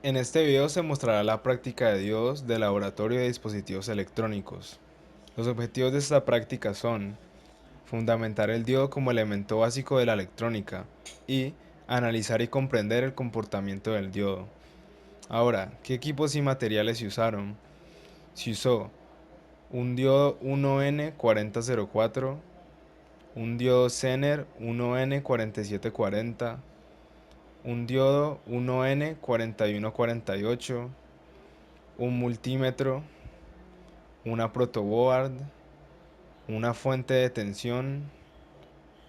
En este video se mostrará la práctica de diodos de laboratorio de dispositivos electrónicos. Los objetivos de esta práctica son fundamentar el diodo como elemento básico de la electrónica y analizar y comprender el comportamiento del diodo. Ahora, ¿qué equipos y materiales se usaron? Se usó un diodo 1N4004, un diodo Zener 1N4740, un diodo 1N4148, un multímetro, una protoboard, una fuente de tensión,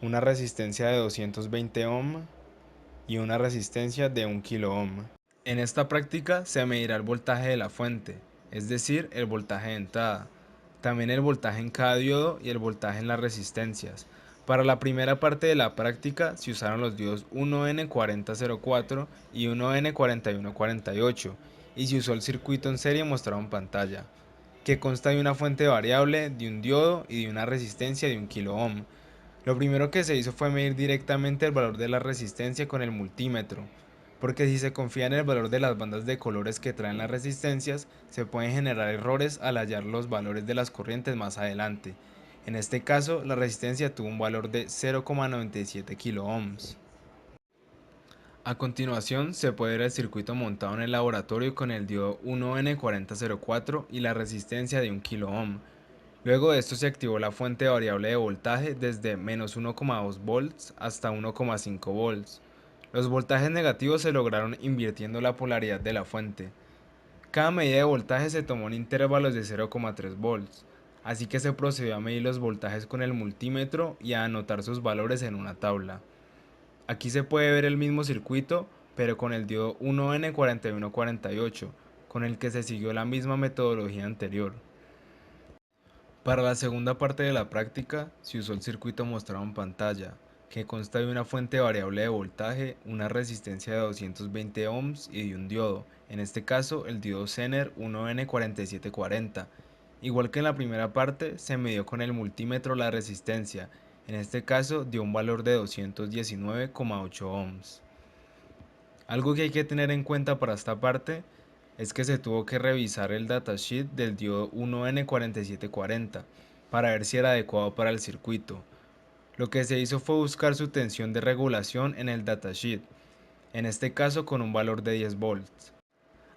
una resistencia de 220 ohm y una resistencia de 1 kilo ohm. En esta práctica se medirá el voltaje de la fuente, es decir, el voltaje de entrada, también el voltaje en cada diodo y el voltaje en las resistencias. Para la primera parte de la práctica se usaron los diodos 1N4004 y 1N4148 y se usó el circuito en serie mostrado en pantalla, que consta de una fuente variable, de un diodo y de una resistencia de 1 kilo ohm. Lo primero que se hizo fue medir directamente el valor de la resistencia con el multímetro, porque si se confía en el valor de las bandas de colores que traen las resistencias, se pueden generar errores al hallar los valores de las corrientes más adelante. En este caso, la resistencia tuvo un valor de 0,97 kilo ohms. A continuación, se puede ver el circuito montado en el laboratorio con el diodo 1N4004 y la resistencia de 1 kilo ohm. Luego de esto se activó la fuente variable de voltaje desde -1,2 volts hasta 1,5 volts. Los voltajes negativos se lograron invirtiendo la polaridad de la fuente. Cada medida de voltaje se tomó en intervalos de 0,3 volts, así que se procedió a medir los voltajes con el multímetro y a anotar sus valores en una tabla. Aquí se puede ver el mismo circuito, pero con el diodo 1N4148, con el que se siguió la misma metodología anterior. Para la segunda parte de la práctica, se usó el circuito mostrado en pantalla, que consta de una fuente variable de voltaje, una resistencia de 220 ohms y de un diodo, en este caso el diodo Zener 1N4740. Igual que en la primera parte, se midió con el multímetro la resistencia, en este caso dio un valor de 219,8 ohms. Algo que hay que tener en cuenta para esta parte es que se tuvo que revisar el datasheet del diodo 1N4740 para ver si era adecuado para el circuito. Lo que se hizo fue buscar su tensión de regulación en el datasheet, en este caso con un valor de 10 volts.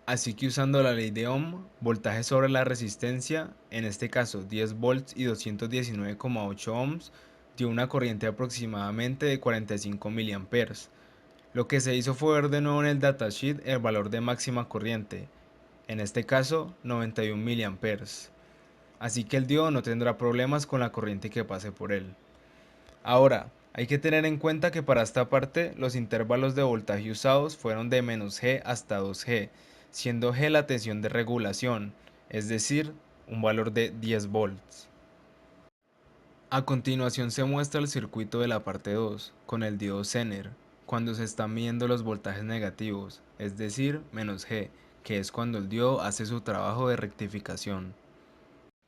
Así que usando la ley de Ohm, voltaje sobre la resistencia, en este caso 10 volts y 219,8 ohms, dio una corriente aproximadamente de 45 miliamperes. Lo que se hizo fue ver de nuevo en el datasheet el valor de máxima corriente, en este caso 91 miliamperes. Así que el diodo no tendrá problemas con la corriente que pase por él. Ahora, hay que tener en cuenta que para esta parte los intervalos de voltaje usados fueron de -G hasta 2G, siendo G la tensión de regulación, es decir, un valor de 10 volts. A continuación se muestra el circuito de la parte 2, con el diodo Zener, cuando se están midiendo los voltajes negativos, es decir, -G, que es cuando el diodo hace su trabajo de rectificación.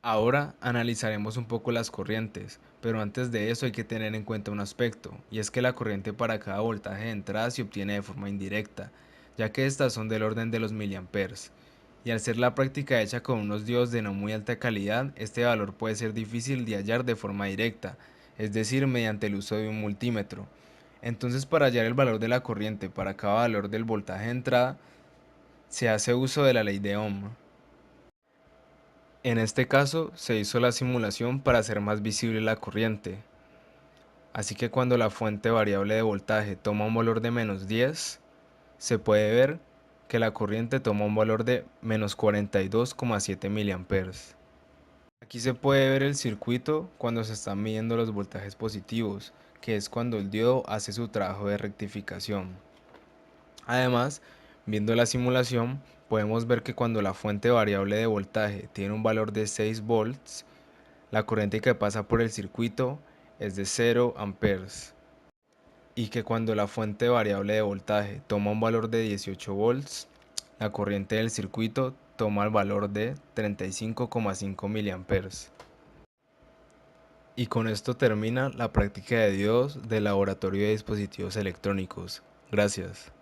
Ahora analizaremos un poco las corrientes, pero antes de eso hay que tener en cuenta un aspecto, y es que la corriente para cada voltaje de entrada se obtiene de forma indirecta, ya que estas son del orden de los miliamperes. Y al ser la práctica hecha con unos diodos de no muy alta calidad, este valor puede ser difícil de hallar de forma directa, es decir, mediante el uso de un multímetro. Entonces, para hallar el valor de la corriente para cada valor del voltaje de entrada, se hace uso de la ley de Ohm. En este caso, se hizo la simulación para hacer más visible la corriente. Así que cuando la fuente variable de voltaje toma un valor de -10, se puede ver que la corriente toma un valor de -42,7 miliamperes. Aquí se puede ver el circuito cuando se están midiendo los voltajes positivos, que es cuando el diodo hace su trabajo de rectificación. Además, viendo la simulación, podemos ver que cuando la fuente variable de voltaje tiene un valor de 6 volts, la corriente que pasa por el circuito es de 0 amperes, y que cuando la fuente variable de voltaje toma un valor de 18 volts, la corriente del circuito toma el valor de 35,5 miliamperes. Y con esto termina la práctica de diodos del laboratorio de dispositivos electrónicos. Gracias.